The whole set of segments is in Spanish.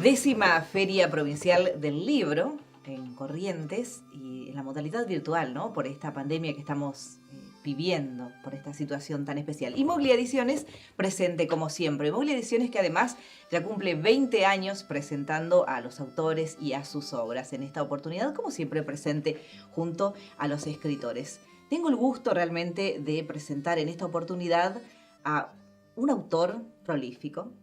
Décima Feria Provincial del Libro en Corrientes y en la modalidad virtual, ¿no? Por esta pandemia que estamos viviendo, por esta situación tan especial. Y Moglia Ediciones presente como siempre. Moglia Ediciones que además ya cumple 20 años presentando a los autores y a sus obras. En esta oportunidad, como siempre, presente junto a los escritores. Tengo el gusto realmente de presentar en esta oportunidad a un autor prolífico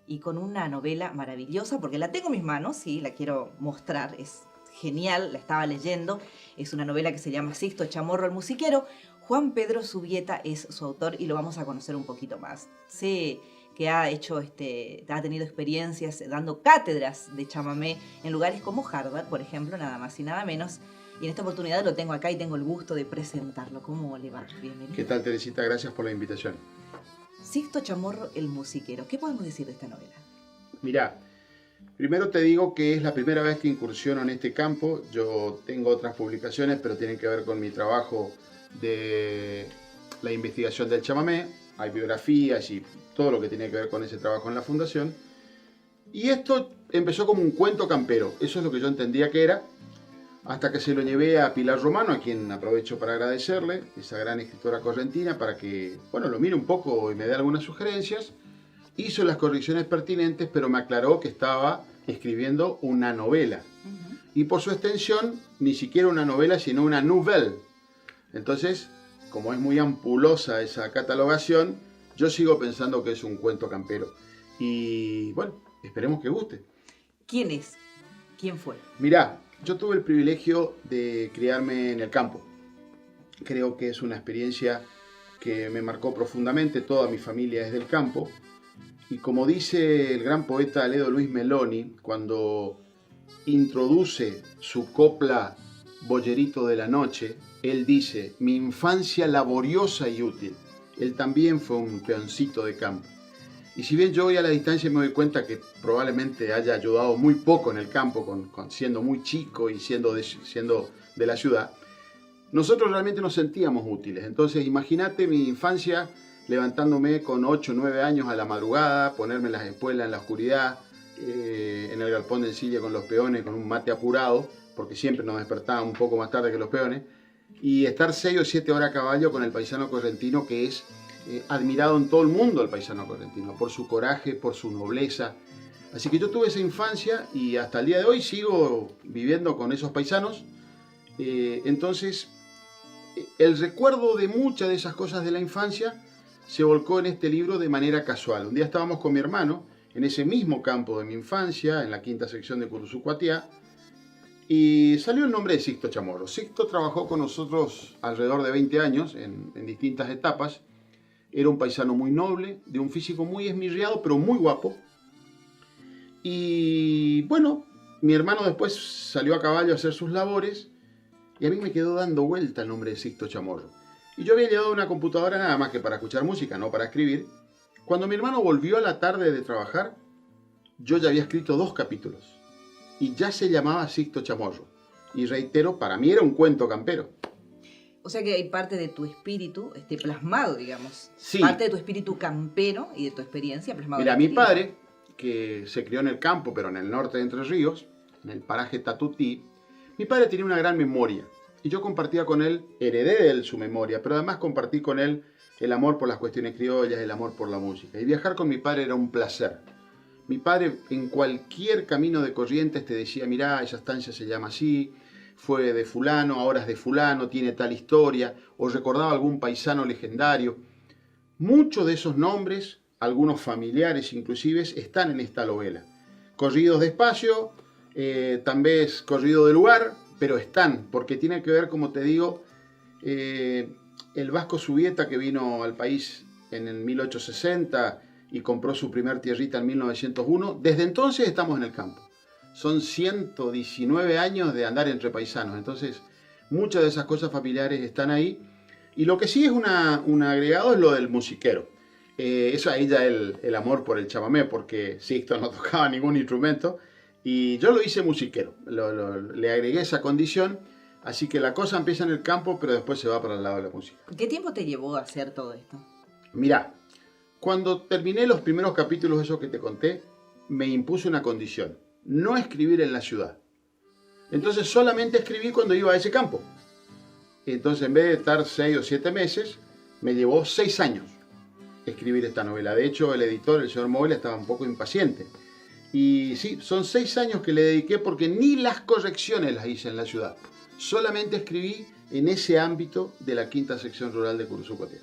y con una novela maravillosa, porque la tengo en mis manos y la quiero mostrar. Es genial, la estaba leyendo. Es una novela que se llama Sixto Chamorro el musiquero. Juan Pedro Subieta es su autor y lo vamos a conocer un poquito más. Sé que ha tenido experiencias dando cátedras de chamamé en lugares como Harvard, por ejemplo, nada más y nada menos. Y en esta oportunidad lo tengo acá y tengo el gusto de presentarlo. ¿Cómo le va? Bienvenido. ¿Qué tal, Teresita? Gracias por la invitación. Sixto Chamorro el musiquero. ¿Qué podemos decir de esta novela? Mirá, primero te digo que es la primera vez que incursiono en este campo. Yo tengo otras publicaciones, pero tienen que ver con mi trabajo de la investigación del chamamé. Hay biografías y todo lo que tiene que ver con ese trabajo en la fundación. Y esto empezó como un cuento campero. Eso es lo que yo entendía que era, hasta que se lo llevé a Pilar Romano, a quien aprovecho para agradecerle, esa gran escritora correntina, para que, bueno, lo mire un poco y me dé algunas sugerencias. Hizo las correcciones pertinentes, pero me aclaró que estaba escribiendo una novela. Y por su extensión, ni siquiera una novela, sino una nouvelle. Entonces, como es muy ampulosa esa catalogación, yo sigo pensando que es un cuento campero. Y, bueno, esperemos que guste. ¿Quién es? ¿Quién fue? Mirá, yo tuve el privilegio de criarme en el campo. Creo que es una experiencia que me marcó profundamente. Toda mi familia es del campo. Y como dice el gran poeta Ledo Luis Meloni, cuando introduce su copla Boyerito de la Noche, él dice: mi infancia laboriosa y útil. Él también fue un peoncito de campo. Y si bien yo hoy a la distancia me doy cuenta que probablemente haya ayudado muy poco en el campo, siendo muy chico y siendo de la ciudad, nosotros realmente nos sentíamos útiles. Entonces imagínate mi infancia levantándome con 8 o 9 años a la madrugada, ponerme las espuelas en la oscuridad, en el galpón de encilla con los peones, con un mate apurado, porque siempre nos despertaban un poco más tarde que los peones, y estar 6 o 7 horas a caballo con el paisano correntino, que es admirado en todo el mundo, el paisano correntino, por su coraje, por su nobleza. Así que yo tuve esa infancia y hasta el día de hoy sigo viviendo con esos paisanos. Entonces, el recuerdo de muchas de esas cosas de la infancia se volcó en este libro de manera casual. Un día estábamos con mi hermano en ese mismo campo de mi infancia, en la quinta sección de Curuzucuatiá, y salió el nombre de Sixto Chamorro. Sixto trabajó con nosotros alrededor de 20 años en distintas etapas. Era un paisano muy noble, de un físico muy esmirriado, pero muy guapo. Y bueno, mi hermano después salió a caballo a hacer sus labores y a mí me quedó dando vuelta el nombre de Sixto Chamorro. Y yo había llevado una computadora nada más que para escuchar música, no para escribir. Cuando mi hermano volvió a la tarde de trabajar, yo ya había escrito 2 capítulos y ya se llamaba Sixto Chamorro. Y reitero, para mí era un cuento campero. O sea que hay parte de tu espíritu plasmado, digamos. Sí. Parte de tu espíritu campero y de tu experiencia plasmado. Mira, mi padre, que se crió en el campo, pero en el norte de Entre Ríos, en el paraje Tatutí, mi padre tenía una gran memoria. Y yo compartía con él, heredé de él su memoria, pero además compartí con él el amor por las cuestiones criollas, el amor por la música. Y viajar con mi padre era un placer. Mi padre en cualquier camino de Corrientes te decía: mirá, esa estancia se llama así, fue de fulano, ahora es de fulano, tiene tal historia, o recordaba algún paisano legendario. Muchos de esos nombres, algunos familiares inclusive, están en esta novela. Corridos despacio, tal vez corrido de lugar, pero están, porque tiene que ver, como te digo, el Vasco Subieta, que vino al país en el 1860 y compró su primer tierrita en 1901. Desde entonces estamos en el campo. Son 119 años de andar entre paisanos, entonces muchas de esas cosas familiares están ahí. Y lo que sí es un agregado es lo del musiquero. Eso ahí ya el amor por el chamamé, porque Sixto no tocaba ningún instrumento y yo lo hice musiquero, le agregué esa condición, así que la cosa empieza en el campo, pero después se va para el lado de la música. ¿Qué tiempo te llevó a hacer todo esto? Mirá, cuando terminé los primeros capítulos, esos que te conté, me impuso una condición: no escribir en la ciudad. Entonces solamente escribí cuando iba a ese campo. Entonces, en vez de estar 6 o 7 meses, me llevó 6 años escribir esta novela. De hecho, el editor, el señor Moglia, estaba un poco impaciente. Y sí, son 6 años que le dediqué, porque ni las correcciones las hice en la ciudad. Solamente escribí en ese ámbito de la quinta sección rural de Curuzúcote.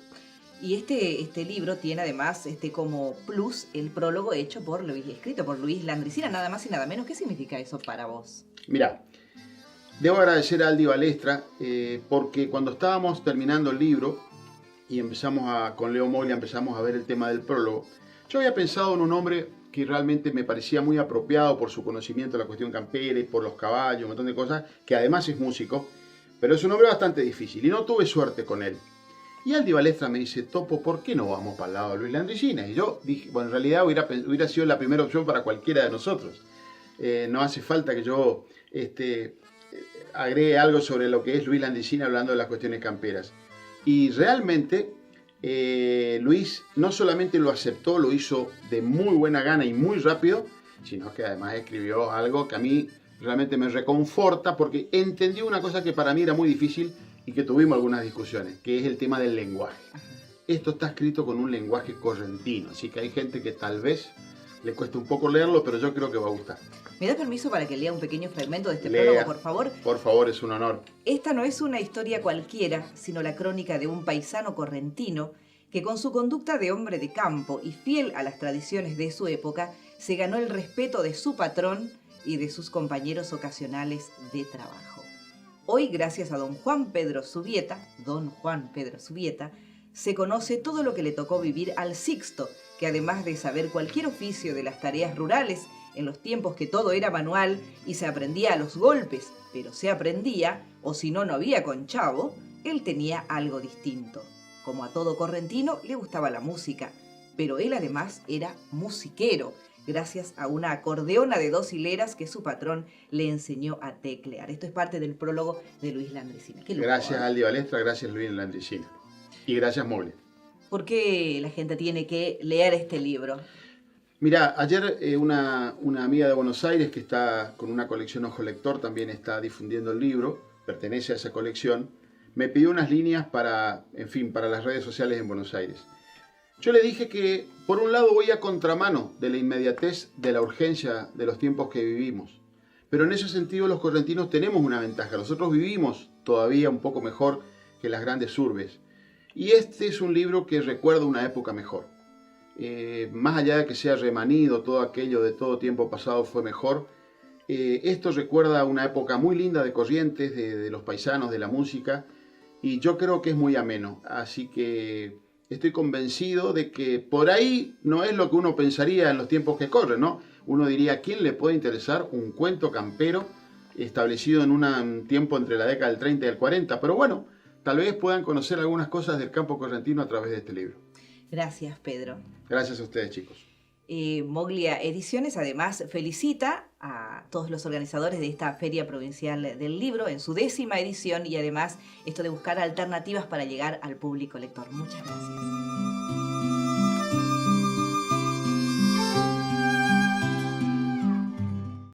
Y este libro tiene además como plus el prólogo hecho por Luis, escrito por Luis Landricina, nada más y nada menos. ¿Qué significa eso para vos? Mirá, debo agradecer a Aldi Balestra, porque cuando estábamos terminando el libro y con Leo Moglia empezamos a ver el tema del prólogo, yo había pensado en un hombre que realmente me parecía muy apropiado por su conocimiento de la cuestión campera y por los caballos, un montón de cosas, que además es músico, pero es un hombre bastante difícil y no tuve suerte con él. Y Aldi Balestra me dice: Topo, ¿por qué no vamos para el lado de Luis Landricina? Y yo dije, bueno, en realidad hubiera sido la primera opción para cualquiera de nosotros. No hace falta que yo agregue algo sobre lo que es Luis Landricina hablando de las cuestiones camperas. Y realmente Luis no solamente lo aceptó, lo hizo de muy buena gana y muy rápido, sino que además escribió algo que a mí realmente me reconforta, porque entendió una cosa que para mí era muy difícil y que tuvimos algunas discusiones, que es el tema del lenguaje. Esto está escrito con un lenguaje correntino, así que hay gente que tal vez le cueste un poco leerlo, pero yo creo que va a gustar. ¿Me das permiso para que lea un pequeño fragmento de este Lea, prólogo, por favor? Por favor, es un honor. Esta no es una historia cualquiera, sino la crónica de un paisano correntino que, con su conducta de hombre de campo y fiel a las tradiciones de su época, se ganó el respeto de su patrón y de sus compañeros ocasionales de trabajo. Hoy, gracias a don Juan Pedro Subieta, se conoce todo lo que le tocó vivir al Sixto, que además de saber cualquier oficio de las tareas rurales, en los tiempos que todo era manual y se aprendía a los golpes, pero se aprendía, o si no, no había conchavo, él tenía algo distinto. Como a todo correntino, le gustaba la música, pero él además era musiquero, gracias a una acordeona de 2 hileras que su patrón le enseñó a teclear. Esto es parte del prólogo de Luis Landricina. Gracias, Aldi Balestra, gracias Luis Landricina. Y gracias, Moglia. ¿Por qué la gente tiene que leer este libro? Mira, ayer una amiga de Buenos Aires que está con una colección Ojo Lector, también está difundiendo el libro, pertenece a esa colección, me pidió unas líneas para las redes sociales en Buenos Aires. Yo le dije que, por un lado, voy a contramano de la inmediatez, de la urgencia de los tiempos que vivimos. Pero en ese sentido los correntinos tenemos una ventaja. Nosotros vivimos todavía un poco mejor que las grandes urbes. Y este es un libro que recuerda una época mejor. Más allá de que sea remanido, todo aquello de todo tiempo pasado fue mejor, esto recuerda una época muy linda de Corrientes, de los paisanos, de la música, y yo creo que es muy ameno. Así que estoy convencido de que por ahí no es lo que uno pensaría en los tiempos que corren, ¿no? Uno diría: ¿a quién le puede interesar un cuento campero establecido en un tiempo entre la década del 30 y el 40? Pero bueno, tal vez puedan conocer algunas cosas del campo correntino a través de este libro. Gracias, Pedro. Gracias a ustedes, chicos. Moglia Ediciones además felicita a todos los organizadores de esta Feria Provincial del Libro en su 10ª edición, y además esto de buscar alternativas para llegar al público lector. Muchas gracias.